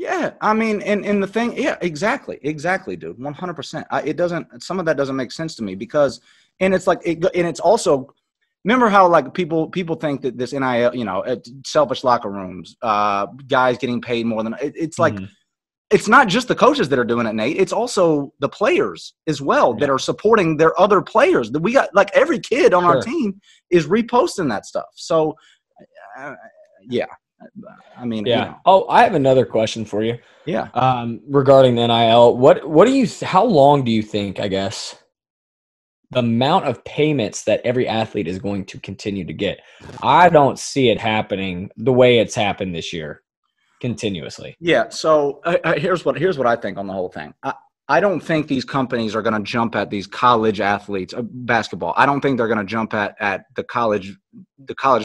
Yeah, I mean, and the thing, yeah, exactly, dude, 100%. It doesn't, some of that doesn't make sense to me because, and it's like, and it's also, remember how like people think that this NIL, selfish locker rooms, guys getting paid more than it's like, Hmm. it's not just the coaches that are doing it, Nate. It's also the players as well that Yeah, are supporting their other players. That we got like every kid on our sure. team is reposting that stuff. So, uh, yeah, I mean, Yeah. Oh, I have another question for you. yeah. Regarding the NIL. What do you how long do you think, I guess, the amount of payments that every athlete is going to continue to get? I don't see it happening the way it's happened this year continuously. Yeah. So here's what I think on the whole thing. I don't think these companies are going to jump at these college athletes, basketball. I don't think they're going to jump at the college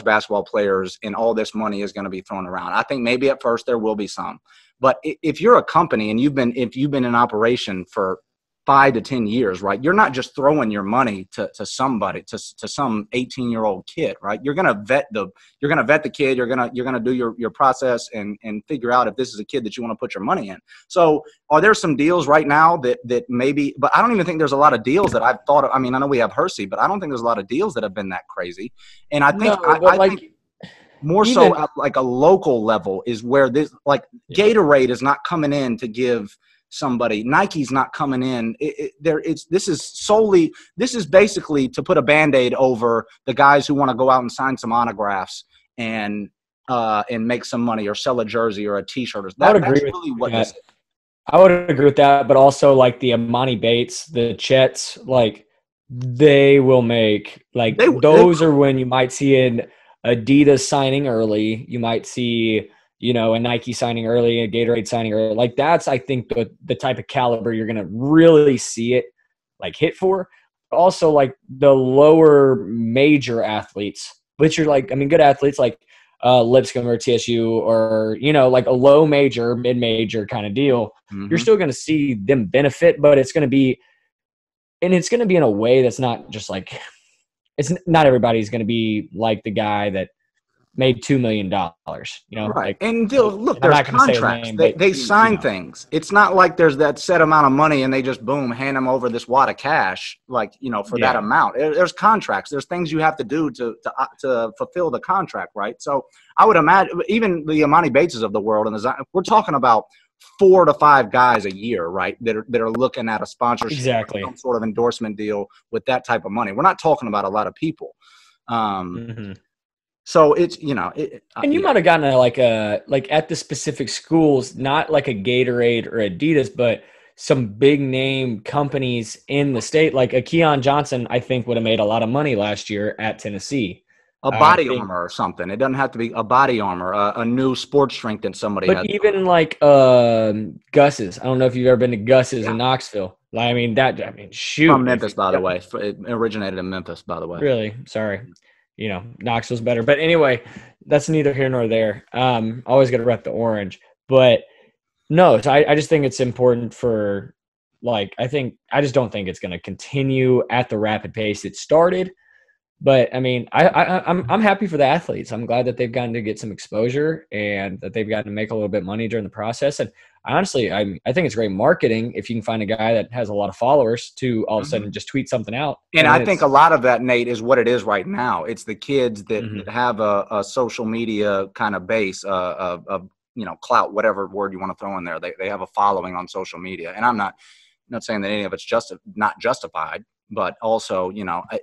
basketball players, and all this money is going to be thrown around. I think maybe at first there will be some, but if you're a company and if you've been in operation for 5 to 10 years, right? You're not just throwing your money to somebody, to some 18-year-old kid, right? You're gonna vet the kid. You're gonna do your process and figure out if this is a kid that you want to put your money in. So are there some deals right now that maybe, but I don't even think there's a lot of deals that I've thought of. I mean, I know we have Hersey, but I don't think there's a lot of deals that have been that crazy. And I think No, but I think like more so even at like a local level is where this, like, yeah. Gatorade is not coming in to give somebody, Nike's not coming in this is basically to put a band-aid over the guys who want to go out and sign some autographs and make some money or sell a jersey or a t-shirt. I would That's agree with really what this that. is. I would agree with that, but also like the Amani Bates, the Chets, like they will make like They those are when you might see an Adidas signing early. You might see, a Nike signing early, a Gatorade signing early. Like that's I think the type of caliber you're gonna really see it like hit for. But also like the lower major athletes, which are like I mean good athletes like Lipscomb or TSU or like a low major, mid major kind of deal, you're Mhm. still going to see them benefit, but it's going to be in a way that's not just like it's not everybody's going to be like the guy that made $2 million. Right. Like And look, and I'm there's not going to say his contracts. name, They but they sign things. It's not like there's that set amount of money and they just boom hand them over this wad of cash, like, for that yeah, amount. There's contracts. There's things you have to do to fulfill the contract, right? So I would imagine even the Amani Bateses of the world, and we're talking about 4 to 5 guys a year, right? That are looking at a sponsorship or exactly. some sort of endorsement deal with that type of money. We're not talking about a lot of people. Um, Hmm. so it's And you yeah. might have gotten like at the specific schools, not like a Gatorade or Adidas, but some big name companies in the state, like a Keon Johnson, I think would have made a lot of money last year at Tennessee. A I body think, armor or something. It doesn't have to be a body armor, a new sports strength that somebody but has. even like Gus's, I don't know if you've ever been to Gus's Yeah. in Knoxville. Like, I mean, From shoot, if Memphis, you by the way. It originated in Memphis, by the way. really, sorry, Knoxville's better. But anyway, that's neither here nor there. Always got to rep the orange, but no, so I just think it's important for I just don't think it's going to continue at the rapid pace it started. But I mean, I'm happy for the athletes. I'm glad that they've gotten to get some exposure and that they've gotten to make a little bit of money during the process. And honestly, I think it's great marketing if you can find a guy that has a lot of followers to all of a Mhm. sudden just tweet something out. And And I then think a it's lot of that, Nate, is what it is right now. It's the kids that mhm. have a social media kind of base of clout, whatever word you want to throw in there. They have a following on social media, and I'm not saying that any of it's just not justified, but also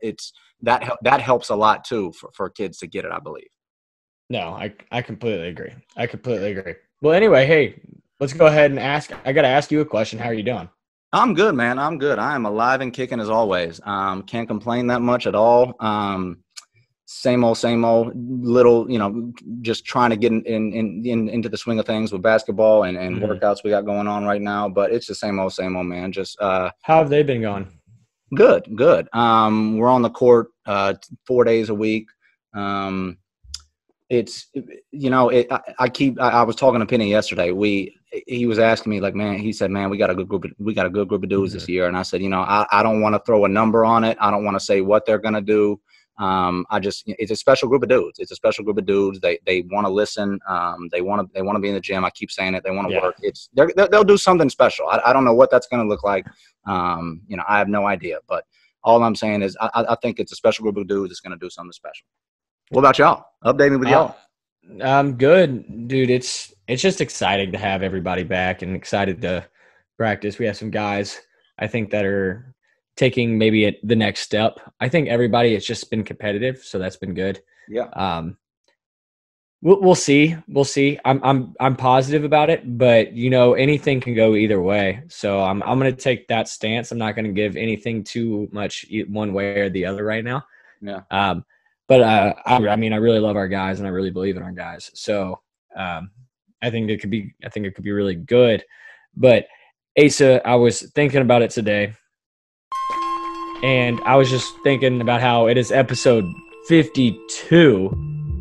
it's that helps a lot too for kids to get it, I believe. No, I completely agree. I completely agree. Well, anyway, hey, let's go ahead and ask. I got to ask you a question. How are you doing? I'm good, man. I'm good. I am alive and kicking as always. Can't complain that much at all. Same old, little, just trying to get into the swing of things with basketball and Mhm. workouts we got going on right now. But it's the same old, man. Just How have they been going? good, good. We're on the court 4 days a week. Um, it's I was talking to Penny yesterday. He was asking me, like, man, he said, man, we got a good group of dudes this Mhm. year. And I said, I don't want to throw a number on it. I don't want to say what they're gonna do. It's a special group of dudes. It's a special group of dudes. They want to listen. They want to be in the gym. I keep saying it. They want to work. They'll do something special. I don't know what that's going to look like. I have no idea, but all I'm saying is I think it's a special group of dudes that's going to do something special. What about y'all? Update me with y'all. I'm good, dude. It's just exciting to have everybody back and excited to practice. We have some guys, I think, that are taking maybe the next step. I think everybody has just been competitive, so that's been good. Yeah. We'll see. We'll see. I'm positive about it, but anything can go either way. So I'm going to take that stance. I'm not going to give anything too much one way or the other right now. Yeah. But I really love our guys, and I really believe in our guys. So I think it could be really good. But Asa, I was thinking about it today, and I was just thinking about how it is episode 52,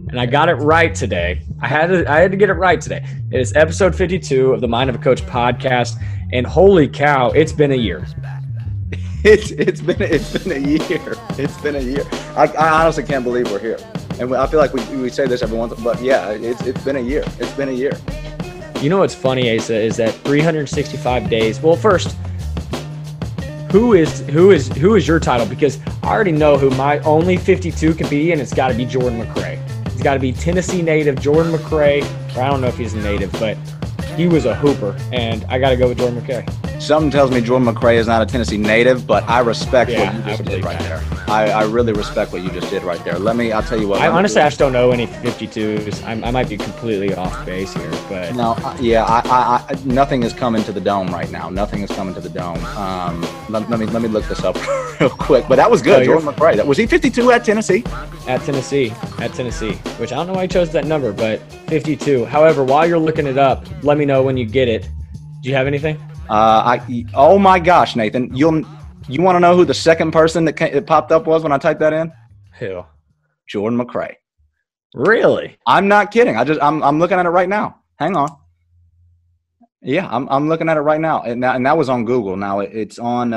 and I got it right today. I had to get it right today. It is episode 52 of the Mind of a Coach podcast, and holy cow, it's been a year. It's been a year. It's been a year. I honestly can't believe we're here. And I feel like we say this every once, but yeah, it's been a year. It's been a year. You know what's funny, Asa, is that 365 days. Well, first, who is your title? Because I already know who my only 52 can be, and it's got to be Jordan McRae. It's got to be Tennessee native Jordan McRae. Or I don't know if he's a native, but he was a hooper, and I got to go with Jordan McRae. Something tells me Jordan McRae is not a Tennessee native, but I respect what you just did right there. I really respect what you just did right there. I'll tell you what. I just don't know any 52s. I might be completely off base here, but no, I nothing is coming to the dome right now. Nothing is coming to the dome. Let me look this up real quick. But that was good, Jordan McRae. Was he 52 at Tennessee? At Tennessee, which I don't know why he chose that number, but 52. However, while you're looking it up, let me know when you get it. Do you have anything? Oh my gosh, Nathan, you want to know who the second person that popped up was when I typed that in? Who? Jordan McRae. Really? I'm not kidding. I'm looking at it right now. Hang on. Yeah, I'm looking at it right now, and that was on Google. Now it's on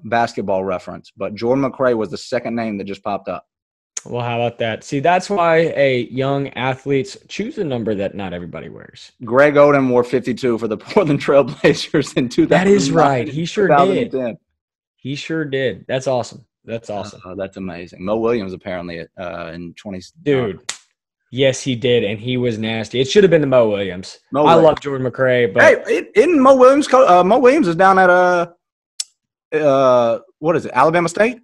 Basketball Reference, but Jordan McRae was the second name that just popped up. Well, how about that? See, that's why young athletes choose a number that not everybody wears. Greg Oden wore 52 for the Portland Trail Blazers in 2009. That is right. He sure did. He sure did. That's awesome. That's amazing. Mo Williams apparently in 20. Dude, yes, he did, and he was nasty. It should have been the Mo Williams. I love Jordan McRae, but hey, isn't Mo Williams? Mo Williams is down at what is it? Alabama State.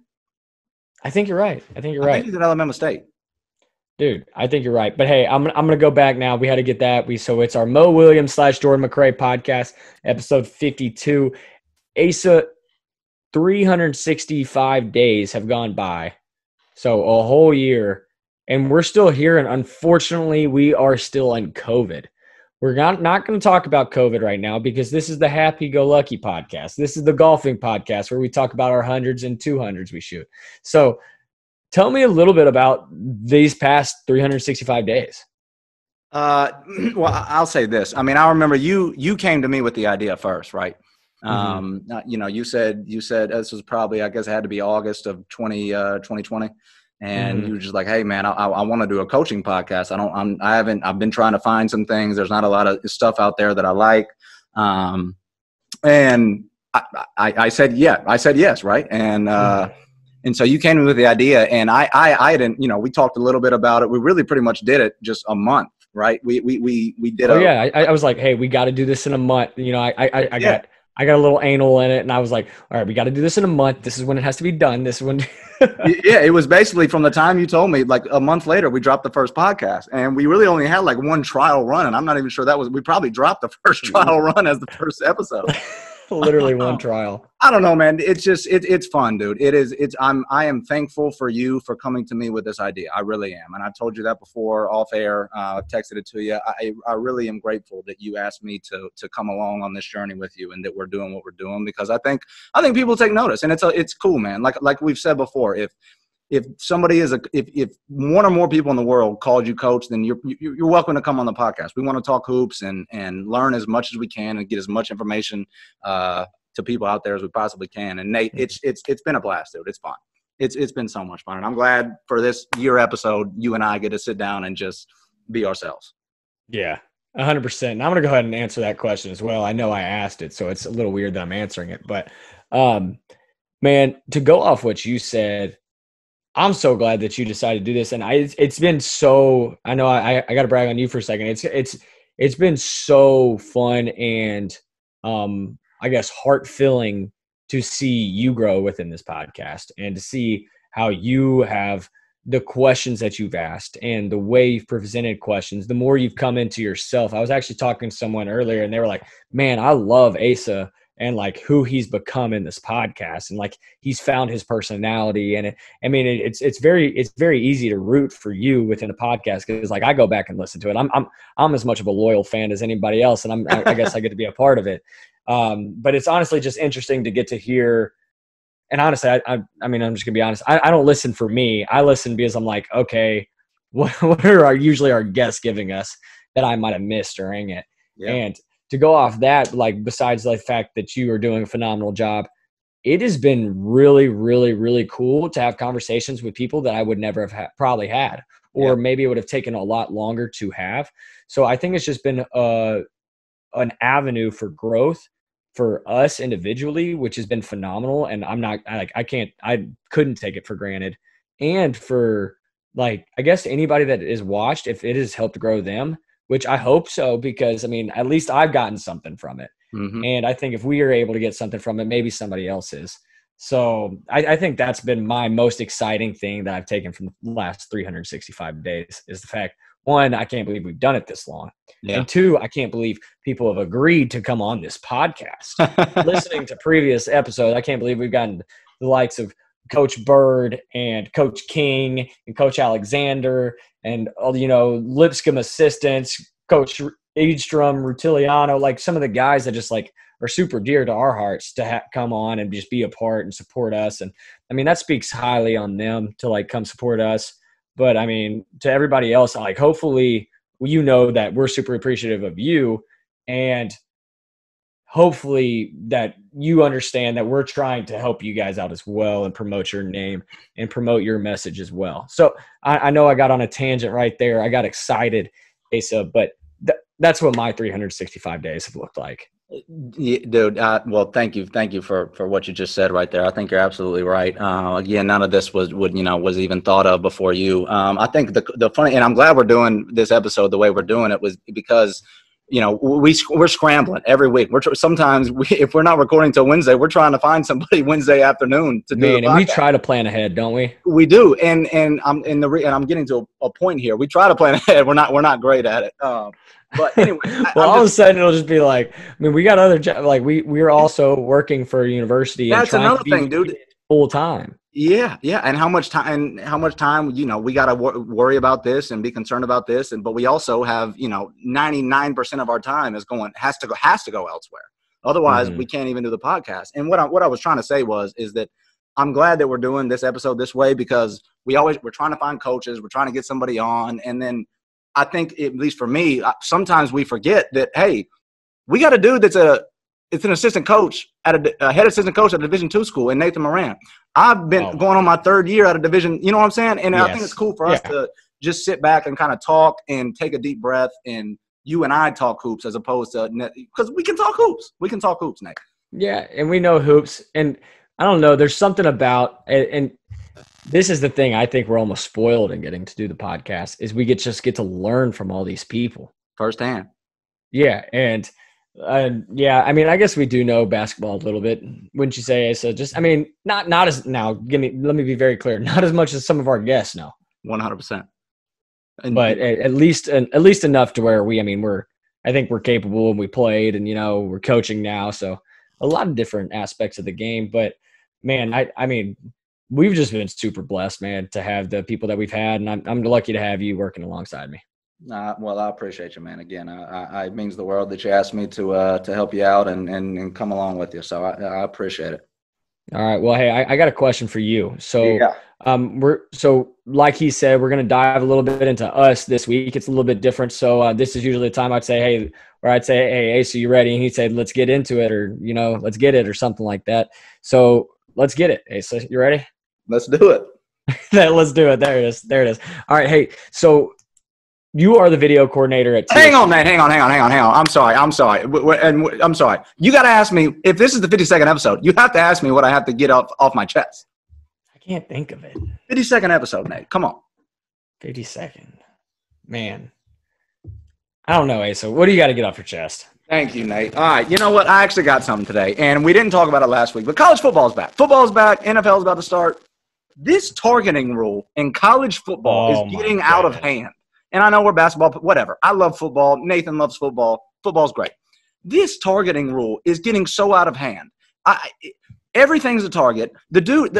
I think you're right. I think he's at Alabama State. Dude, I think you're right. But hey, I'm gonna go back now. We had to get that. So it's our Mo Williams / Jordan McRae podcast, episode 52. Asa, 365 days have gone by. So a whole year. And we're still here, and unfortunately, we are still in COVID. We're not going to talk about COVID right now because this is the happy-go-lucky podcast. This is the golfing podcast where we talk about our 100s and 200s we shoot. So tell me a little bit about these past 365 days. Well, I'll say this. I mean, I remember you came to me with the idea first, right? Mm-hmm. You said this was probably, I guess it had to be August of 2020. And you were just like, hey man, I want to do a coaching podcast. I've been trying to find some things. There's not a lot of stuff out there that I like. And I said yes. Right. And so you came in with the idea, and I didn't, we talked a little bit about it. We really pretty much did it just a month. Right. We did. I was like, hey, we got to do this in a month. I got a little anal in it, and I was like, all right, we got to do this in a month. This is when it has to be done. This is when. Yeah, it was basically from the time you told me, like a month later, we dropped the first podcast, and we really only had like one trial run, and I'm not even sure we probably dropped the first trial run as the first episode. Literally one trial. I don't know, man. It's just it's fun, dude. I am thankful for you for coming to me with this idea. I really am, and I told you that before off air. I texted it to you. I really am grateful that you asked me to come along on this journey with you, and that we're doing what we're doing, because I think people take notice, and it's cool, man. Like we've said before, if somebody if one or more people in the world called you coach, then you're welcome to come on the podcast. We want to talk hoops and learn as much as we can and get as much information to people out there as we possibly can. And Nate, it's been a blast, dude. It's fun. it's been so much fun. And I'm glad for this year episode, you and I get to sit down and just be ourselves. Yeah, 100%. And I'm going to go ahead and answer that question as well. I know I asked it, so it's a little weird that I'm answering it. But, man, to go off what you said, I'm so glad that you decided to do this. And it's been so – I know I got to brag on you for a second. It's been so fun and, I guess, heart-filling to see you grow within this podcast and to see how you have – the questions that you've asked and the way you've presented questions, the more you've come into yourself. I was actually talking to someone earlier and they were like, man, I love Asa and like who he's become in this podcast. And like, he's found his personality. And it's very easy to root for you within a podcast. Cause like I go back and listen to it. I'm as much of a loyal fan as anybody else. And I guess I get to be a part of it. But it's honestly just interesting to get to hear. And honestly, I mean, I'm just gonna be honest. I don't listen for me. I listen because I'm like, okay, what are usually our guests giving us that I might have missed during it? Yeah. And to go off that, like besides the fact that you are doing a phenomenal job, it has been really, really, really cool to have conversations with people that I would never have probably had, or maybe it would have taken a lot longer to have. So I think it's just been an avenue for growth for us individually, which has been phenomenal. And I couldn't take it for granted. And for like, I guess anybody that is watched, if it has helped grow them, which I hope so, because I mean, at least I've gotten something from it. Mm-hmm. And I think if we are able to get something from it, maybe somebody else is. So I think that's been my most exciting thing that I've taken from the last 365 days is the fact, one, I can't believe we've done it this long. Yeah. And two, I can't believe people have agreed to come on this podcast. Listening to previous episodes, I can't believe we've gotten the likes of Coach Bird and Coach King and Coach Alexander and, Lipscomb assistants, Coach Edstrom, Rutiliano, like some of the guys that just like are super dear to our hearts to come on and just be a part and support us. And I mean, that speaks highly on them to like come support us. But I mean, to everybody else, like hopefully that we're super appreciative of you, and hopefully that you understand that we're trying to help you guys out as well and promote your name and promote your message as well. So I know I got on a tangent right there. I got excited, Asa, but that's what my 365 days have looked like. Yeah, dude. Well, thank you for what you just said right there. I think you're absolutely right. Again, none of this was even thought of before you. I think the funny, and I'm glad we're doing this episode the way we're doing it was because, we're scrambling every week. If we're not recording till Wednesday, we're trying to find somebody Wednesday afternoon to do the podcast. And we try to plan ahead, don't we? We do, and I'm getting to a point here. We try to plan ahead. We're not great at it. But anyway, all of a sudden it'll just be like, I mean, we got other jobs. Like we're also working for a university. That's and another thing, dude. Full time. Yeah. And how much time, we got to worry about this and be concerned about this. But we also have, 99% of our time has to go elsewhere. Otherwise we can't even do the podcast. And what I was trying to say is that I'm glad that we're doing this episode this way because we're trying to find coaches. We're trying to get somebody on. And then I think, at least for me, sometimes we forget that, hey, we got a dude that's an assistant coach a head assistant coach at a Division II school in Nathan Moran. I've been going on my third year at a division, you know what I'm saying? And I think it's cool for us to just sit back and kind of talk and take a deep breath, and you and I talk hoops as opposed to – because we can talk hoops. We can talk hoops, Nate. Yeah, and we know hoops. And I don't know, there's something about – and this is the thing I think we're almost spoiled in getting to do the podcast is we get to learn from all these people. Firsthand. Yeah, and I mean, I guess we do know basketball a little bit, wouldn't you say? So just, I mean, not as now. Let me be very clear. Not as much as some of our guests know. 100%. But at least enough to where I think we're capable, and we played, and we're coaching now, so a lot of different aspects of the game. But man, I mean, we've just been super blessed, man, to have the people that we've had, and I'm lucky to have you working alongside me. Well, I appreciate you, man. Again, it means the world that you asked me to help you out and come along with you. So I appreciate it. All right. Well, hey, I got a question for you. So, so like he said, we're going to dive a little bit into us this week. It's a little bit different. So this is usually the time I'd say, hey, Asa, you ready? And he'd say, let's get into it, or let's get it, or something like that. So let's get it. Asa, you ready? Let's do it. Let's do it. There it is. There it is. All right. Hey, so you are the video coordinator at TSU. Hang on, man. Hang on. I'm sorry. I'm sorry. You got to ask me, if this is the 52nd episode, you have to ask me what I have to get off my chest. I can't think of it. 52nd episode, Nate. Come on. 52nd. Man. I don't know, Asa. What do you got to get off your chest? Thank you, Nate. All right. You know what? I actually got something today, and we didn't talk about it last week, but college football is back. Football is back. NFL is about to start. This targeting rule in college football is getting out of hand. And I know we're basketball, but whatever. I love football. Nathan loves football. Football's great. This targeting rule is getting so out of hand. Everything's a target.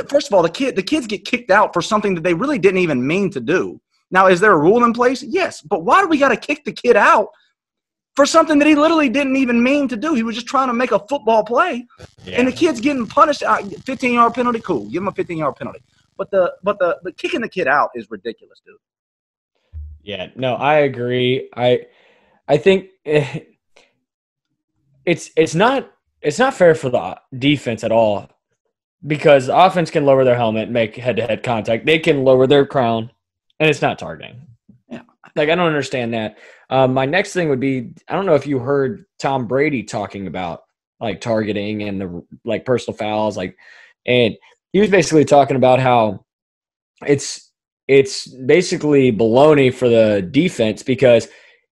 First of all, the kids get kicked out for something that they really didn't even mean to do. Now, is there a rule in place? Yes. But why do we got to kick the kid out for something that he literally didn't even mean to do? He was just trying to make a football play, and the kid's getting punished. 15-yard penalty, cool. Give him a 15-yard penalty. But the kicking the kid out is ridiculous, dude. Yeah, no, I agree. I think it's not fair for the defense at all, because the offense can lower their helmet and make head-to-head contact. They can lower their crown, and it's not targeting. Yeah. Like, I don't understand that. My next thing would be, I don't know if you heard Tom Brady talking about, like, targeting and the, like, personal fouls, like, and he was basically talking about how it's basically baloney for the defense, because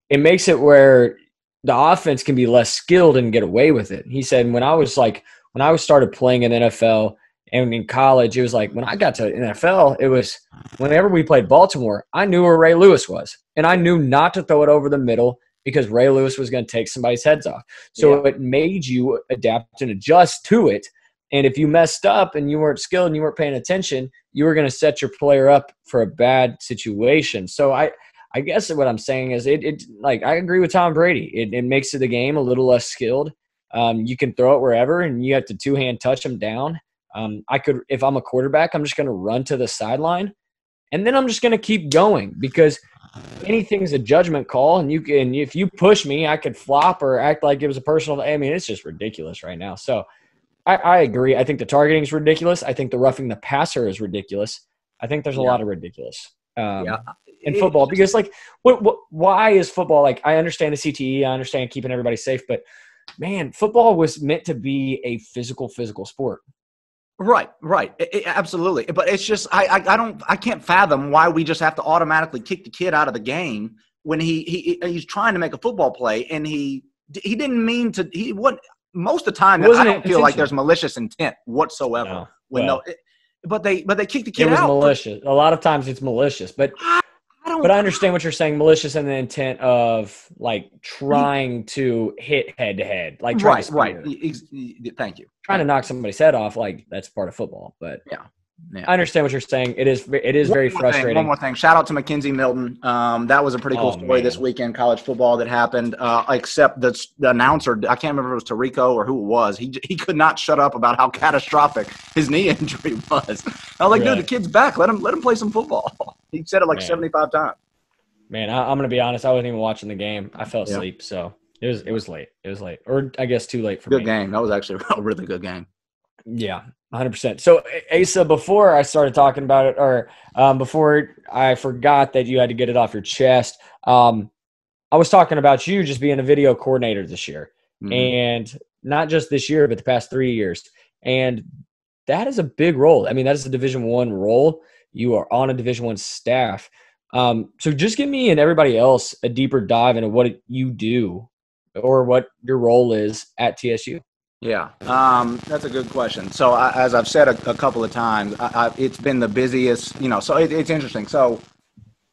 it makes it where the offense can be less skilled and get away with it. He said, when I started playing in the NFL and in college, it was like, when I got to NFL, it was whenever we played Baltimore, I knew where Ray Lewis was, and I knew not to throw it over the middle because Ray Lewis was going to take somebody's heads off. So it made you adapt and adjust to it. And if you messed up and you weren't skilled and you weren't paying attention, you were going to set your player up for a bad situation. So I guess what I'm saying is it like, I agree with Tom Brady. It makes the game a little less skilled. You can throw it wherever, and you have to two-hand touch them down. If I'm a quarterback, I'm just going to run to the sideline, and then I'm just going to keep going, because anything's a judgment call, and if you push me, I could flop or act like it was a personal. I mean, it's just ridiculous right now. So I agree. I think the targeting is ridiculous. I think the roughing the passer is ridiculous. I think there's a lot of ridiculous in football, because, like, why is football, like, I understand the CTE, I understand keeping everybody safe, but man, football was meant to be a physical sport. Right. Absolutely. But it's just, I can't fathom why we just have to automatically kick the kid out of the game when he's trying to make a football play, and he didn't mean to. He wasn't. Most of the time, I don't feel like there's malicious intent whatsoever. But they kick the kid out. It was malicious. A lot of times it's malicious, but I understand what you're saying. Malicious in the intent of, like, trying to hit head to head, like right. Thank you. Trying to knock somebody's head off, like, that's part of football. But yeah. I understand what you're saying. It is very frustrating. One more thing. Shout out to Mackenzie Milton. That was a pretty cool story this weekend, college football, that happened. Except the announcer, I can't remember if it was Tirico or who it was. He could not shut up about how catastrophic his knee injury was. I was like, dude, the kid's back. Let him play some football. He said it like 75 times. Man, I'm gonna be honest. I wasn't even watching the game. I fell asleep, so it was late. It was late, or I guess too late for me. Good game. That was actually a really good game. Yeah, 100%. So, Asa, before I started talking about it, or before I forgot that you had to get it off your chest, I was talking about you just being a video coordinator this year. Mm-hmm. And not just this year, but the past 3 years. And that is a big role. I mean, that is a Division I role. You are on a Division I staff. So just give me and everybody else a deeper dive into what you do or what your role is at TSU. Yeah, that's a good question. So as I've said a couple of times, it's been the busiest, so it's interesting. So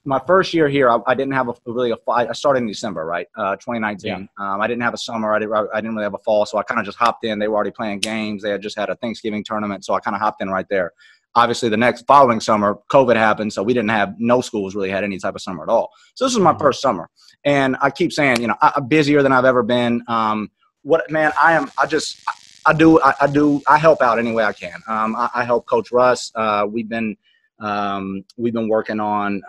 my first year here, I didn't have I started in December, right? 2019. Yeah. I didn't have a summer. I didn't really have a fall. So I kind of just hopped in. They were already playing games. They had just had a Thanksgiving tournament. So I kind of hopped in right there. Obviously, the following summer, COVID happened. So we didn't have, no schools really had any type of summer at all. So this was my first summer. And I keep saying, I'm busier than I've ever been. I help out any way I can. I help Coach Russ. We've been working on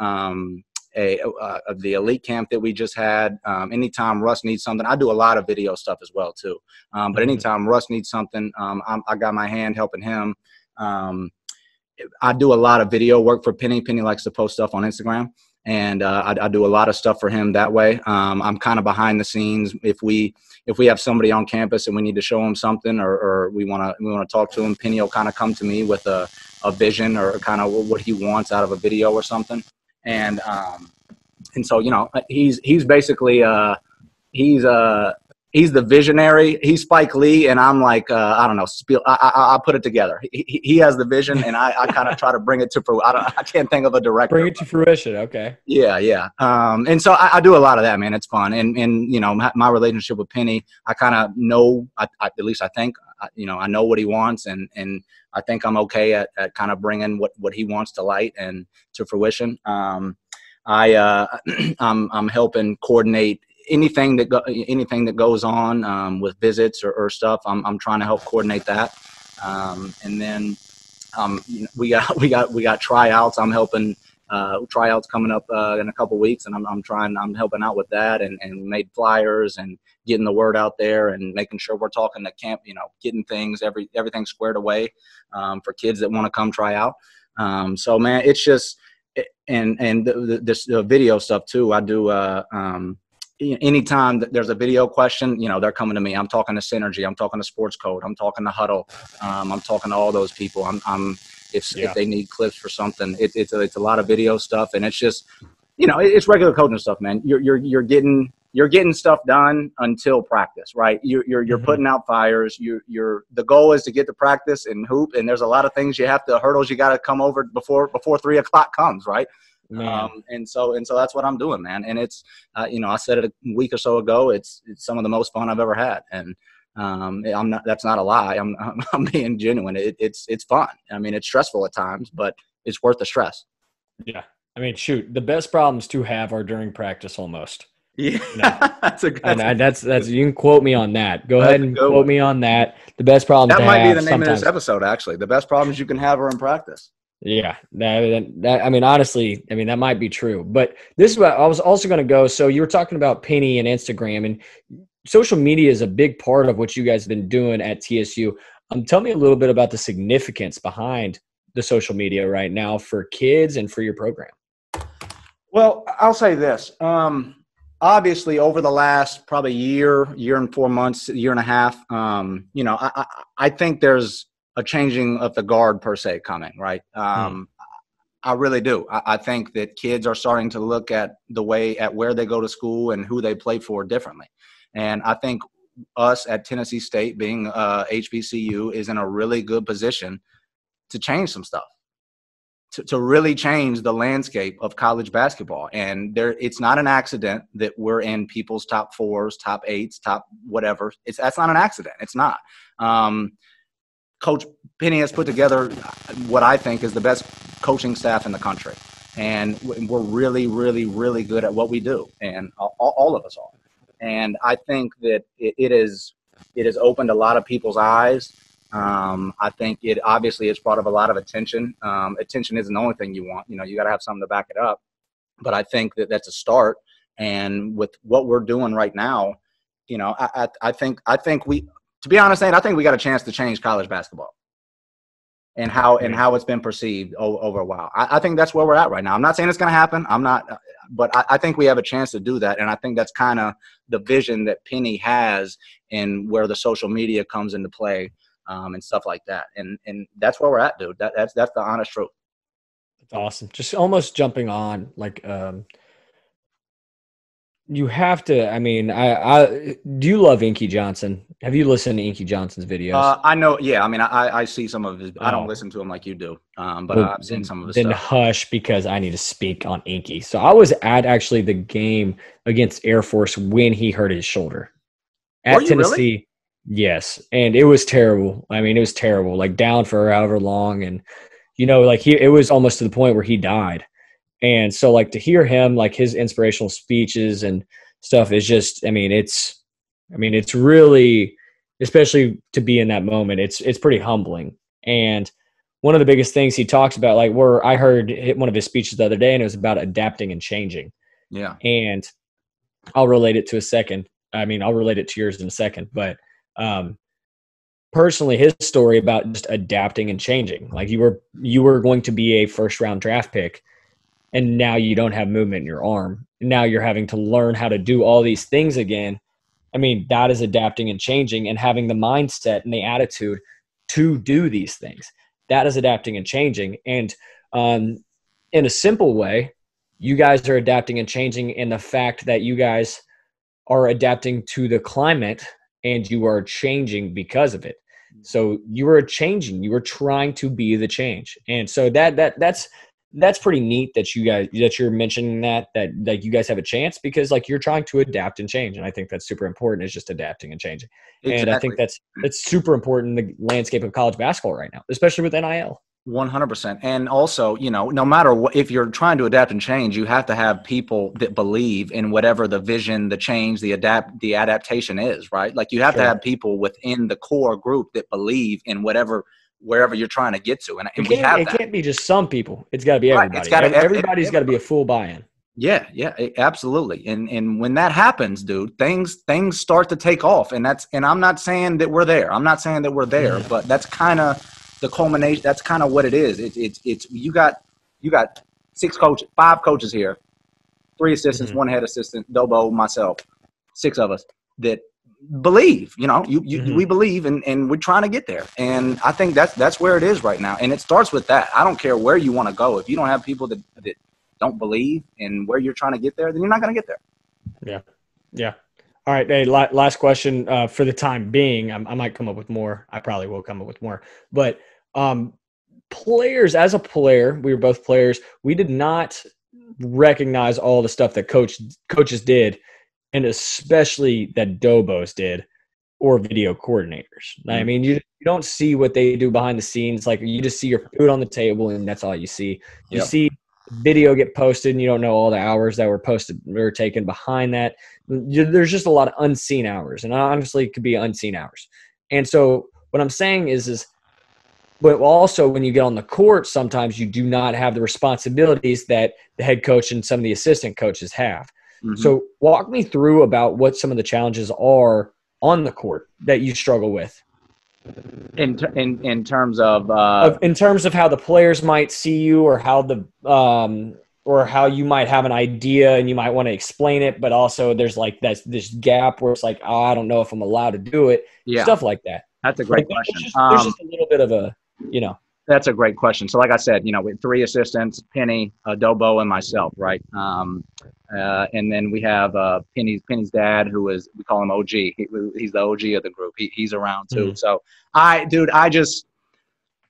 the elite camp that we just had. Anytime Russ needs something, I do a lot of video stuff as well too. But anytime Russ needs something, I got my hand helping him. I do a lot of video work for Penny. Penny likes to post stuff on Instagram, and I do a lot of stuff for him that way. I'm kind of behind the scenes. If we have somebody on campus and we need to show them something, or we want to talk to him, Penny will kind of come to me with a vision or kind of what he wants out of a video or something. And so, you know, he's basically he's the visionary. He's Spike Lee, and I'm like, I don't know, I put it together. He has the vision, and I kind of try to bring it to fruition. I can't think of a director. Bring it to fruition, okay. Yeah. And so I do a lot of that, man. It's fun. And you know, my relationship with Penny, I kind of know, at least I think, you know, I know what he wants, and I think I'm okay at kind of bringing what he wants to light and to fruition. I'm helping coordinate anything that goes on with visits or stuff. I'm trying to help coordinate that. And then you know, we got tryouts. I'm helping tryouts coming up in a couple weeks, and I'm helping out with that, and made flyers and getting the word out there and making sure we're talking to camp, you know, getting everything squared away for kids that want to come try out. So man, it's just this video stuff too. I do anytime that there's a video question, you know, they're coming to me. I'm talking to Synergy. I'm talking to Sports Code. I'm talking to Huddle. I'm talking to all those people. If they need clips for something, it's a lot of video stuff, and it's just, you know, it's regular coaching stuff, man. You're getting stuff done until practice, right? You're putting out fires. The goal is to get to practice and hoop, and there's a lot of hurdles you got to come over before 3 o'clock comes, right? And so that's what I'm doing, man. And it's, you know, I said it a week or so ago. It's some of the most fun I've ever had, and that's not a lie. I'm being genuine. It's fun. I mean, it's stressful at times, but it's worth the stress. Yeah. I mean, shoot, the best problems to have are during practice almost. Yeah. You know? that's you can quote me on that. Go ahead and quote me on that. The best problems that to might have be the name of this episode, actually. The best problems you can have are in practice. Yeah, that I mean, honestly, I mean, that might be true. But this is what I was also going to go. So you were talking about Penny and Instagram, and social media is a big part of what you guys have been doing at TSU. Tell me a little bit about the significance behind the social media right now for kids and for your program. Well, I'll say this. Obviously, over the last probably year and 4 months, year and a half, you know, I think there's a changing of the guard per se coming, right? I really do. I think that kids are starting to look at where they go to school and who they play for differently. And I think us at Tennessee State, being HBCU, is in a really good position to change some stuff, to really change the landscape of college basketball. And it's not an accident that we're in people's top 4s, top 8s, top whatever. That's not an accident. It's not. Coach Penny has put together what I think is the best coaching staff in the country. And we're really, really, really good at what we do. And all of us are. And I think that it has opened a lot of people's eyes. I think it obviously has brought up a lot of attention. Attention isn't the only thing you want. You know, you got to have something to back it up. But I think that that's a start. And with what we're doing right now, you know, I think we, to be honest, Nate, I think we got a chance to change college basketball and how it's been perceived over a while. I think that's where we're at right now. I'm not saying it's going to happen. But I think we have a chance to do that. And I think that's kind of the vision that Penny has, and where the social media comes into play, and stuff like that. And that's where we're at, dude. That's the honest truth. That's awesome. Just almost jumping on, like, you have to, I mean, I do you love Inky Johnson? Have you listened to Inky Johnson's videos? I know. Yeah. I mean, I see some of his, I don't listen to him like you do. But I've seen some of his stuff. Then hush, because I need to speak on Inky. So I was at actually the game against Air Force when he hurt his shoulder at Tennessee. Really? Yes. And it was terrible. I mean, it was terrible, like down for however long. And, you know, like it was almost to the point where he died. And so, like, to hear him, like, his inspirational speeches and stuff is just, it's really, especially to be in that moment, it's pretty humbling. And one of the biggest things he talks about, like, where I heard one of his speeches the other day, and it was about adapting and changing. Yeah. And I'll relate it to yours in a second, but personally his story about just adapting and changing. Like you were going to be a first round draft pick, and now you don't have movement in your arm. Now you're having to learn how to do all these things again. I mean, that is adapting and changing and having the mindset and the attitude to do these things. That is adapting and changing. And in a simple way, you guys are adapting and changing in the fact that you guys are adapting to the climate and you are changing because of it. So you are changing, you are trying to be the change. And so that's pretty neat that you're mentioning that like you guys have a chance, because like you're trying to adapt and change. And I think that's super important, is just adapting and changing. Exactly. And I think that's super important in the landscape of college basketball right now, especially with NIL. 100%. And also, no matter what, if you're trying to adapt and change, you have to have people that believe in whatever the vision, the change, the adaptation is, right? Like you have to have people within the core group that believe in wherever you're trying to get to. And we have that. It can't be just some people. It's got to be everybody. Right. Everybody's got to be a full buy-in. Yeah, absolutely. And when that happens, dude, things start to take off. And I'm not saying that we're there. But that's kind of the culmination. That's kind of what it is. It's you got 5 coaches here, 3 assistants, 1 head assistant, Dobo, myself, 6 of us that believe. We believe, and we're trying to get there. And I think that's where it is right now. And it starts with that. I don't care where you want to go. If you don't have people that don't believe in where you're trying to get there, then you're not going to get there. Yeah. All right. Hey, last question for the time being. I might come up with more. I probably will come up with more. But players, as a player, we were both players. We did not recognize all the stuff that coaches did, and especially that Dobos did, or video coordinators. Mm-hmm. I mean, you don't see what they do behind the scenes. Like, you just see your food on the table, and that's all you see. You see video get posted, and you don't know all the hours that were posted or taken behind that. There's just a lot of unseen hours, and honestly, it could be unseen hours. And so what I'm saying is but also when you get on the court, sometimes you do not have the responsibilities that the head coach and some of the assistant coaches have. Mm-hmm. So walk me through about what some of the challenges are on the court that you struggle with. In terms of how the players might see you, or how or how you might have an idea and you might want to explain it, but also there's like this gap where it's like, oh, I don't know if I'm allowed to do it. Stuff like that. That's a great question. There's just a little bit of a, That's a great question. So like I said, with 3 assistants, Penny, Dobo, and myself, right? And then we have Penny's dad, we call him OG. He's the OG of the group. He's around too. Mm-hmm. So I just,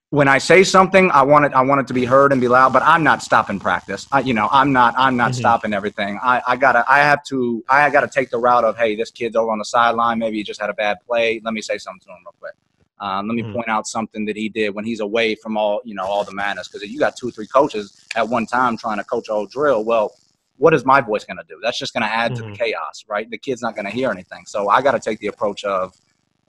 when I say something, I want it to be heard and be loud, but I'm not stopping practice. I'm not mm-hmm. stopping everything. I gotta take the route of, hey, this kid's over on the sideline. Maybe he just had a bad play. Let me say something to him real quick. Let me point out something that he did when he's away from all the madness. Because if you got 2 or 3 coaches at one time trying to coach a whole drill, well, what is my voice going to do? That's just going to add to the chaos, right? The kid's not going to hear anything. So I got to take the approach of,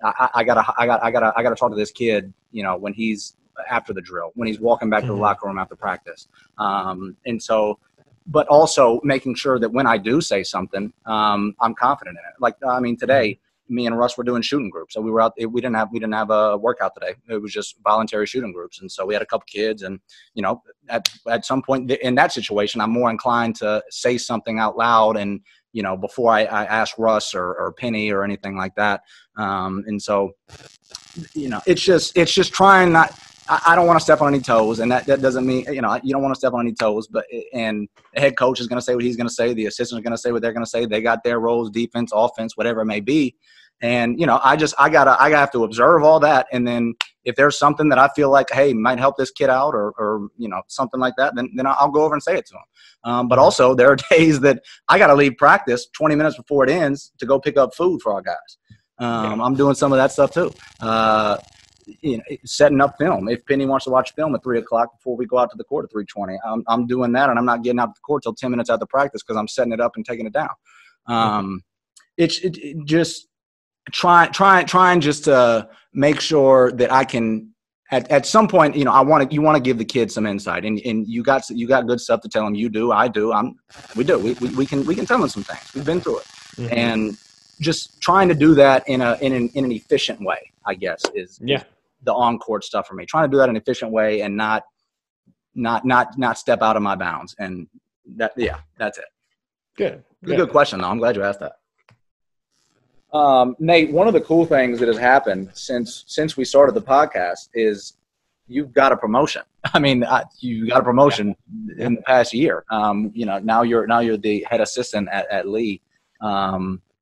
I gotta talk to this kid, when he's after the drill, when he's walking back to the locker room after practice. And so, but also making sure that when I do say something, I'm confident in it. Like, today, me and Russ were doing shooting groups. So we were out. We didn't have a workout today. It was just voluntary shooting groups. And so we had a couple kids, and at some point in that situation, I'm more inclined to say something out loud, and before I ask Russ or Penny or anything like that. And so it's just trying not. I don't want to step on any toes, and that doesn't mean you don't want to step on any toes. But and the head coach is going to say what he's going to say. The assistants are going to say what they're going to say. They got their roles, defense, offense, whatever it may be. And I have to observe all that, and then if there's something that I feel like, hey, might help this kid out, or something like that, then I'll go over and say it to him. But also there are days that I got to leave practice 20 minutes before it ends to go pick up food for our guys. I'm doing some of that stuff too. Setting up film. If Penny wants to watch film at 3:00 before we go out to the court at 3:20, I'm doing that, and I'm not getting out to the court till 10 minutes after practice because I'm setting it up and taking it down. It's just trying just to make sure that I can. At some point, you want to give the kids some insight, and you got good stuff to tell them. You do, I do, we do. We can tell them some things. We've been through it, and just trying to do that in an efficient way, I guess, is the on-court stuff for me. Trying to do that in an efficient way and not step out of my bounds. And that's it. Good. It's a good question, though. I'm glad you asked that. Nate, one of the cool things that has happened since we started the podcast is you've got a promotion. I mean, you got a promotion in the past year. Now you're the head assistant at Lee.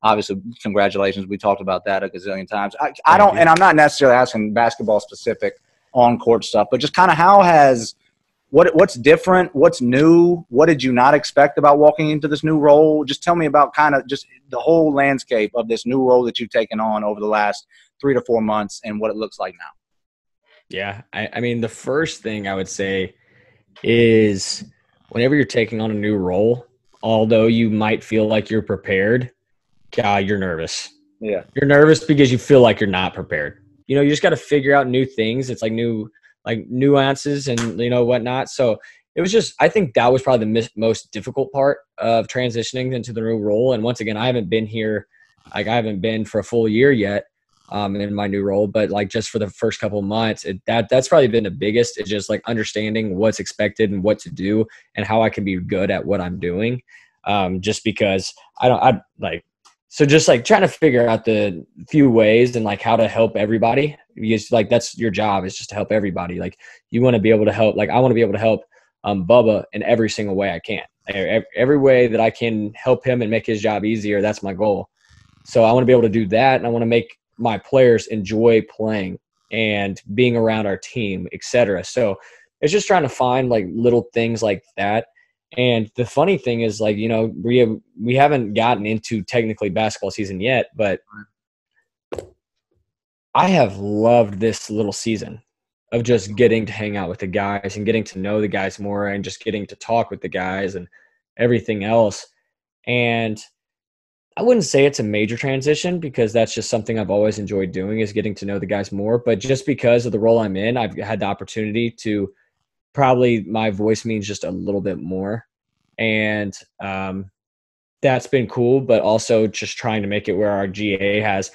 Obviously, congratulations. We talked about that a gazillion times. I don't, and I'm not necessarily asking basketball specific on court stuff, but just kind of what's different, what's new, what did you not expect about walking into this new role? Just tell me about kind of just the whole landscape of this new role that you've taken on over the last 3 to 4 months and what it looks like now. Yeah, I mean, the first thing I would say is whenever you're taking on a new role, although you might feel like you're prepared, you're nervous. Yeah. You're nervous because you feel like you're not prepared. You just got to figure out new things. It's like nuances and, whatnot. So it was just, I think that was probably the most difficult part of transitioning into the new role. And once again, I haven't been here, I haven't been for a full year yet in my new role, but just for the first couple of months, that's probably been the biggest. It's just understanding what's expected and what to do and how I can be good at what I'm doing. Just because so just trying to figure out the few ways and how to help everybody, because that's your job, is just to help everybody. You want to be able to help, I want to be able to help Bubba in every single way I can. Every way that I can help him and make his job easier, that's my goal. So I want to be able to do that, and I want to make my players enjoy playing and being around our team, etc. So it's just trying to find little things like that. And the funny thing is, we haven't gotten into technically basketball season yet, but I have loved this little season of just getting to hang out with the guys and getting to know the guys more and just getting to talk with the guys and everything else. And I wouldn't say it's a major transition, because that's just something I've always enjoyed doing, is getting to know the guys more. But just because of the role I'm in, I've had the opportunity to probably, my voice means just a little bit more. And that's been cool, but also just trying to make it where our GA has,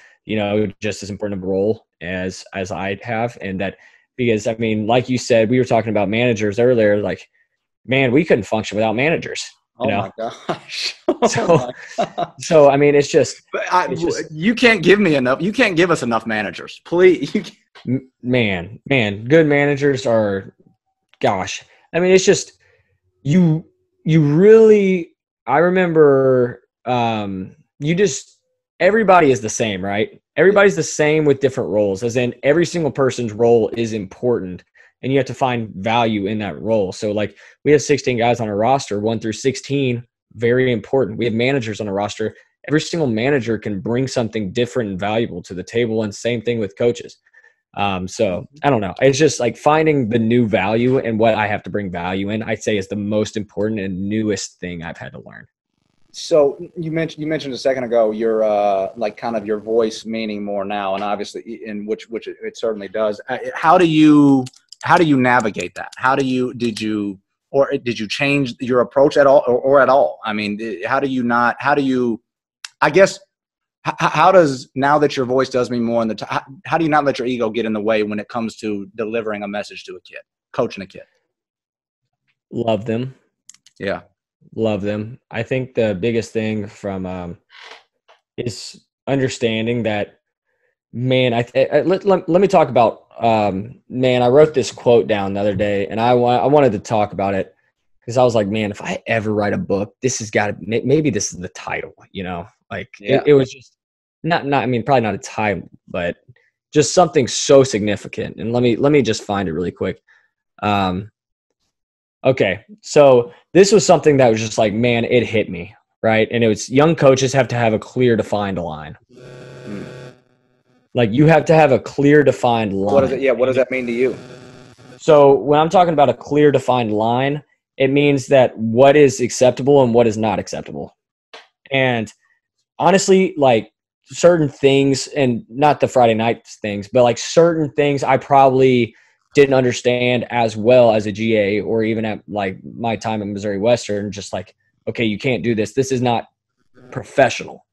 just as important of a role as I have. And that, because I mean, like you said, we were talking about managers earlier, man, we couldn't function without managers. My gosh. So I mean, it's just, you can't give me enough. You can't give us enough managers, please. Man, good managers are, gosh. I mean, it's just, you really, I remember, everybody is the same, right? Everybody's the same with different roles, as in every single person's role is important, and you have to find value in that role. So we have 16 guys on our roster, 1 through 16, very important. We have managers on a roster. Every single manager can bring something different and valuable to the table, and same thing with coaches. So I don't know. It's just finding the new value and what I have to bring value in, I'd say, is the most important and newest thing I've had to learn. So you mentioned a second ago your kind of your voice meaning more now, and obviously in which it certainly does. How do you navigate that? Did you change your approach at all or at all? I mean, how does, now that your voice does mean more how do you not let your ego get in the way when it comes to delivering a message to a kid, coaching a kid? Love them. Yeah. Love them. I think the biggest thing from is understanding that, man, let me talk about, man, I wrote this quote down the other day, and I wanted to talk about it because I was like, man, if I ever write a book, this has got to, maybe this is the title, It was just not, I mean, probably not a title, but just something so significant. And let me just find it really quick. Okay. So this was something that was just man, it hit me. Right. And it was, young coaches have to have a clear defined line. You have to have a clear defined line. What does that mean to you? So when I'm talking about a clear defined line, it means that what is acceptable and what is not acceptable. And honestly, certain things, and not the Friday night things, but certain things I probably didn't understand as well as a GA, or even at my time in Missouri Western, just okay, you can't do this. This is not professional,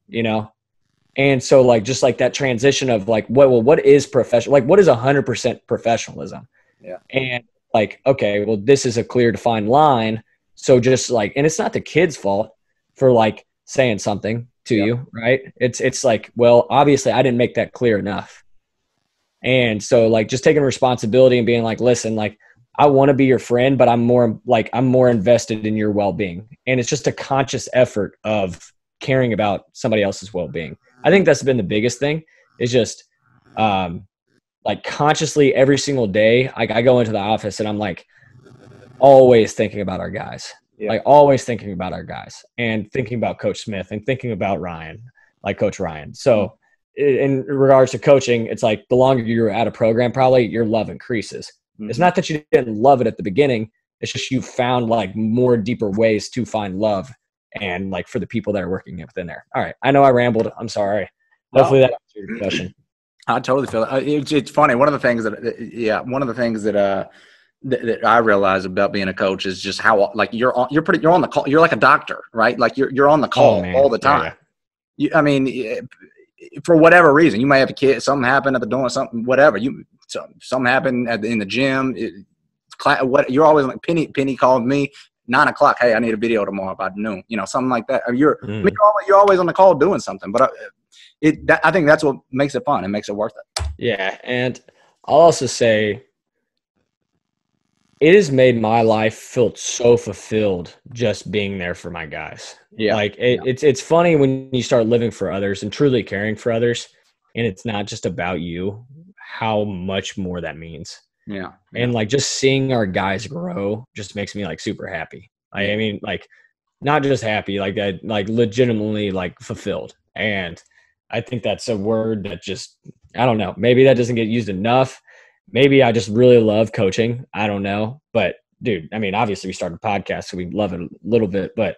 And so like, just like that transition of like, what is professional? Like, what is 100% professionalism? Yeah. And like, okay, well, this is a clear defined line. So just like, and it's not the kid's fault for like saying something to you, right? It's like, well, obviously I didn't make that clear enough. And so like just taking responsibility and being like, listen, like I want to be your friend, but I'm more invested in your well-being. And it's just a conscious effort of caring about somebody else's well-being. I think that's been the biggest thing, is just like consciously every single day, like I go into the office and I'm like always thinking about our guys, like always thinking about our guys and thinking about Coach Smith and thinking about Ryan, like Coach Ryan. So in regards to coaching, it's like the longer you're at a program, probably your love increases. It's not that you didn't love it at the beginning. It's just you found like more deeper ways to find love and like for the people that are working within there. All right. I know I rambled. I'm sorry. Hopefully that answered your question. I totally feel it. It's funny. One of the things that I realize about being a coach is just how like you're on the call. You're like a doctor, right? Like you're on the call all the time. I mean, for whatever reason, you may have a kid, something happened at the door, something, whatever. Something happened in the gym. You're always like Penny called me 9 o'clock. Hey, I need a video tomorrow by noon. Something like that. You're always on the call doing something. But I think that's what makes it fun and makes it worth it. Yeah, and I'll also say it has made my life feel so fulfilled just being there for my guys. Yeah. Like it's funny when you start living for others and truly caring for others, and it's not just about you, how much more that means. Yeah. And like just seeing our guys grow just makes me like super happy. I mean, like not just happy, like that, like legitimately like fulfilled. And I think that's a word that just, I don't know, maybe that doesn't get used enough. Maybe I just really love coaching. I don't know. But dude, I mean, obviously we started a podcast, so we love it a little bit, but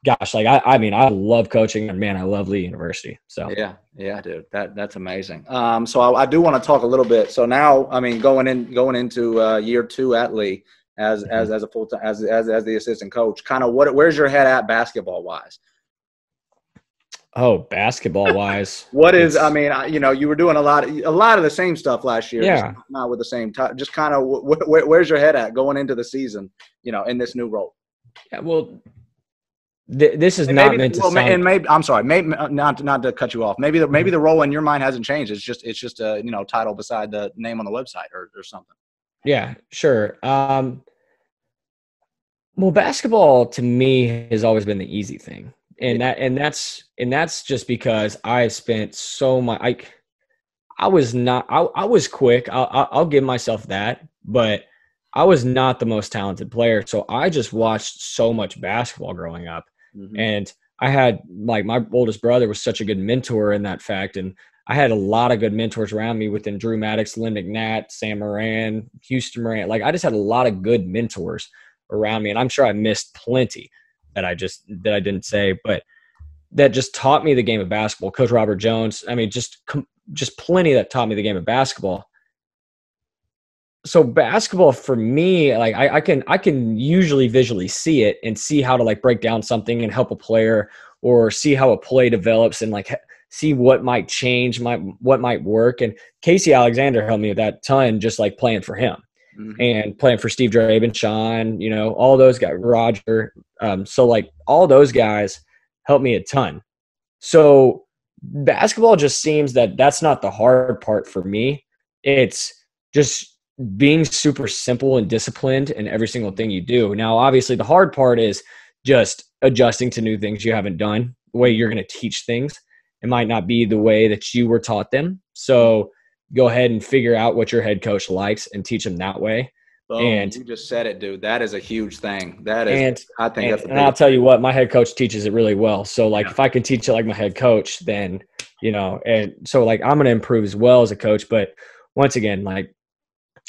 gosh, like, I mean, I love coaching, and man, I love Lee University. So yeah, dude, that's amazing. So I do want to talk a little bit. So now, I mean, going into year 2 at Lee as a full time, as the assistant coach, kind of where's your head at basketball wise? Oh, basketball wise, what is? I mean, you were doing a lot of the same stuff last year. Yeah, not with the same time. Just kind of where's your head at going into the season? In this new role. Yeah, well, this is not meant to sound. And maybe I'm sorry, maybe not to cut you off. Maybe the role in your mind hasn't changed. It's just a title beside the name on the website or something. Yeah, sure. Well, basketball to me has always been the easy thing. And that's just because I spent so much. I was quick. I'll give myself that, but I was not the most talented player. So I just watched so much basketball growing up, and I had like my oldest brother was such a good mentor in that fact, and I had a lot of good mentors around me within Drew Maddox, Lynn McNatt, Sam Moran, Houston Moran. Like I just had a lot of good mentors around me, and I'm sure I missed plenty that I didn't say, but that just taught me the game of basketball. Coach Robert Jones. I mean, just plenty that taught me the game of basketball. So basketball for me, like I can usually visually see it and see how to like break down something and help a player, or see how a play develops and like see what might change, what might work. And Casey Alexander helped me with that ton, just like playing for him. And playing for Steve Draven, Sean, all those guys, Roger. So like all those guys helped me a ton. So basketball just seems that that's not the hard part for me. It's just being super simple and disciplined in every single thing you do. Now, obviously the hard part is just adjusting to new things you haven't done. The way you're going to teach things, it might not be the way that you were taught them. So go ahead and figure out what your head coach likes and teach them that way. Boom, and you just said it, dude. That is a huge thing. That is, and I'll tell you what, my head coach teaches it really well. So like, if I can teach it like my head coach, then, and so like, I'm going to improve as well as a coach. But once again, like,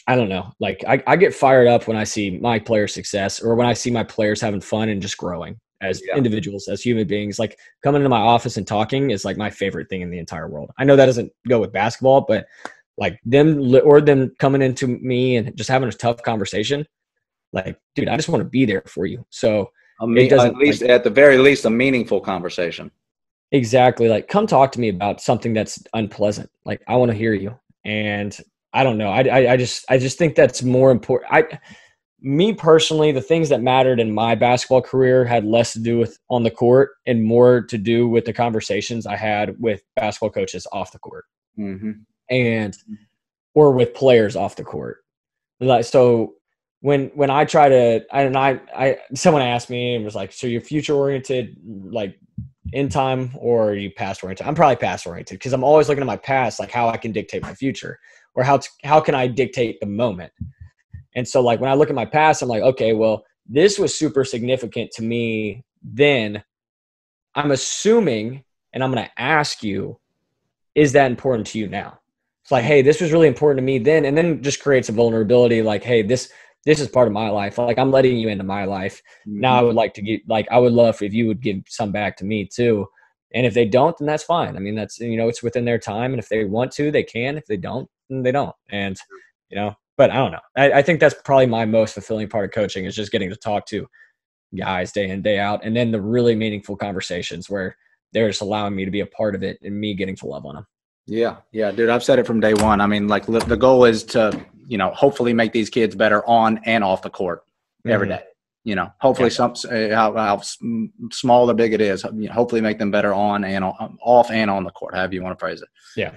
I don't know, like I get fired up when I see my players' success, or when I see my players having fun and just growing as individuals, as human beings. Like coming into my office and talking is like my favorite thing in the entire world. I know that doesn't go with basketball, but like them coming into me and just having a tough conversation, like, dude, I just want to be there for you. So at the very least, a meaningful conversation. Exactly. Like, come talk to me about something that's unpleasant. Like, I want to hear you. And I don't know. I just think that's more important. Me personally, the things that mattered in my basketball career had less to do with on the court and more to do with the conversations I had with basketball coaches off the court, Mm-hmm. and or with players off the court. Like, so when I try to, I someone asked me and was like, so you're future oriented, like in time, or are you past oriented? I'm probably past oriented because I'm always looking at my past, like how I can dictate my future, or how can I dictate the moment. And so, like, when I look at my past, I'm like, okay, well, this was super significant to me then. I'm assuming, and I'm going to ask you, is that important to you now? It's like, hey, this was really important to me then, and then just creates a vulnerability. Like, hey, this is part of my life. Like, I'm letting you into my life. Mm-hmm. Now, I would like to get, like, I would love if you would give some back to me too. And if they don't, then that's fine. I mean, that's, it's within their time, and if they want to, they can. If they don't, then they don't. And but I don't know. I think that's probably my most fulfilling part of coaching is just getting to talk to guys day in, day out, and then the really meaningful conversations where they're just allowing me to be a part of it and me getting to love on them. Yeah, dude, I've said it from day one. I mean, like the goal is to, hopefully make these kids better on and off the court every day. Hopefully how small or big it is, hopefully make them better on and off and on the court, however you want to phrase it. Yeah.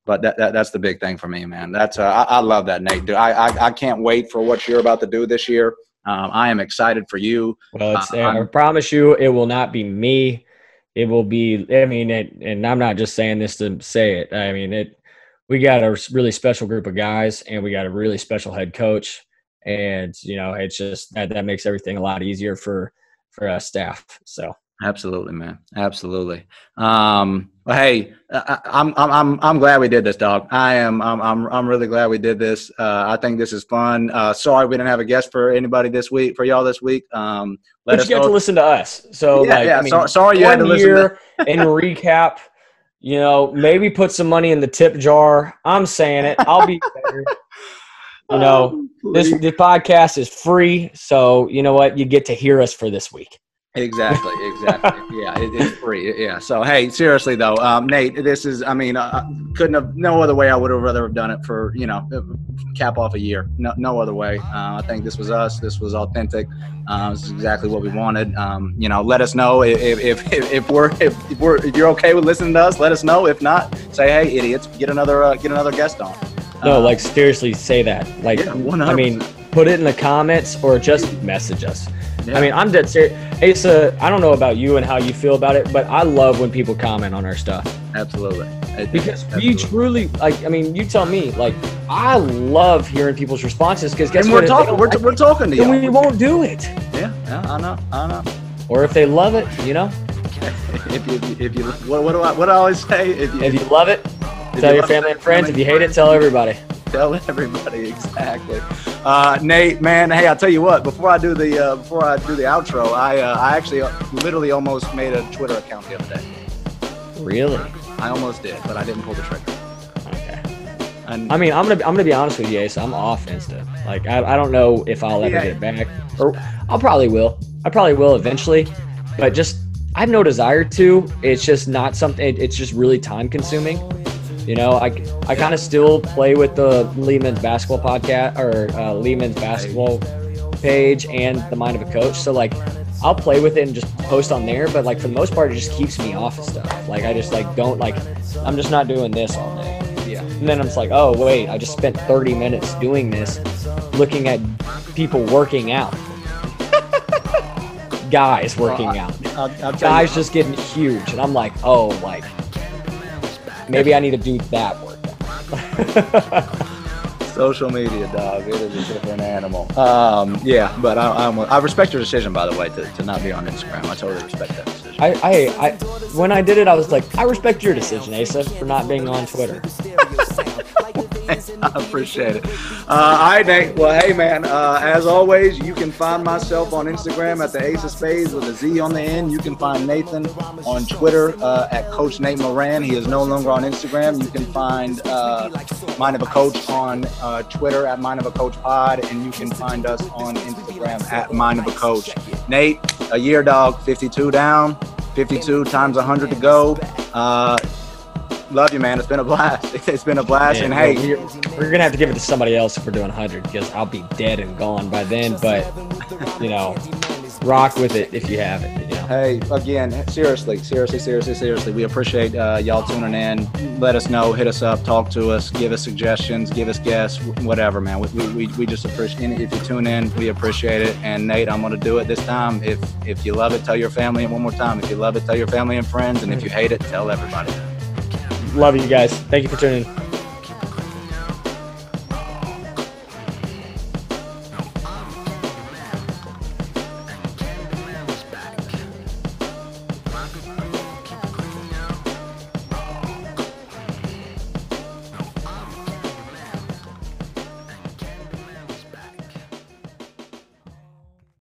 But that's the big thing for me, man. That's I love that, Nate. Dude, I can't wait for what you're about to do this year. I am excited for you. Well, I promise you, it will not be me. It will be. I mean, and I'm not just saying this to say it. I mean, we got a really special group of guys, and we got a really special head coach, and it's just that makes everything a lot easier for us staff. So. Absolutely, man. Absolutely. Well, hey, I'm glad we did this, dog. I'm really glad we did this. I think this is fun. Sorry we didn't have a guest for anybody this week, for y'all this week. But you get to listen to us. So sorry you had to listen and recap. Maybe put some money in the tip jar. I'm saying it. I'll be better. This podcast is free, so you know what? You get to hear us for this week. Exactly. Yeah, it's free. Yeah. So, hey, seriously though, Nate, this is, couldn't have, no other way I would have rather have done it for, cap off a year. No other way. I think this was us. This was authentic. This is exactly what we wanted. Let us know if you're okay with listening to us. Let us know. If not, say, hey, idiots, get another guest on. No, seriously, say that. 100%. Put it in the comments or just message us. Yeah. I'm dead serious. Asa, I don't know about you and how you feel about it, but I love when people comment on our stuff. Absolutely. Because we truly, you tell me, I love hearing people's responses because guess what? We're talking to you. Then we won't do it. Yeah, I know. Or if they love it, if you what do I always say? If you love it, tell your family and friends. If you hate it, tell everybody. Tell everybody, exactly. Nate, man, hey, I'll tell you what. Before I do the outro, I actually literally almost made a Twitter account the other day. Really? I almost did, but I didn't pull the trigger. Okay. I'm gonna be honest with you, Ace. I'm off Insta. I don't know if I'll ever get it back, or I probably will. I probably will eventually, but just I have no desire to. It's just not something. It's just really time consuming. I kind of still play with the Lehman's basketball podcast or Lehman's basketball page and the Mind of a Coach. So I'll play with it and just post on there. But for the most part, it just keeps me off of stuff. I just don't I'm just not doing this all day. Yeah. And then I'm just oh wait, I just spent 30 minutes doing this, looking at people working out. Guys working out. Guys just getting huge. And I'm maybe I need to do that workout. Social media, dog. It is a different animal. But I respect your decision, by the way, to not be on Instagram. I totally respect that decision. I when I did it, I was I respect your decision, Asa, for not being on Twitter. I appreciate it. All right, Nate. Well, hey, man, as always, you can find myself on Instagram at the Ace of Spades with a Z on the end. You can find Nathan on Twitter at Coach Nate Moran. He is no longer on Instagram. You can find Mind of a Coach on Twitter at Mind of a Coach Pod, and you can find us on Instagram at Mind of a Coach. Nate, a year, dog, 52 down. 52 times 100 to go. Love you, man. It's been a blast. It's been a blast. Man, and hey, we're gonna have to give it to somebody else if we're doing 100 because I'll be dead and gone by then. But rock with it if you have it. Hey, again, seriously, we appreciate y'all tuning in. Let us know, hit us up, talk to us, give us suggestions, give us guests, whatever, man. We just appreciate it. If you tune in, we appreciate it. And Nate, I'm gonna do it this time. If you love it, tell your family. And one more time, if you love it, tell your family and friends. And if you hate it, tell everybody. Love you guys. Thank you for tuning in.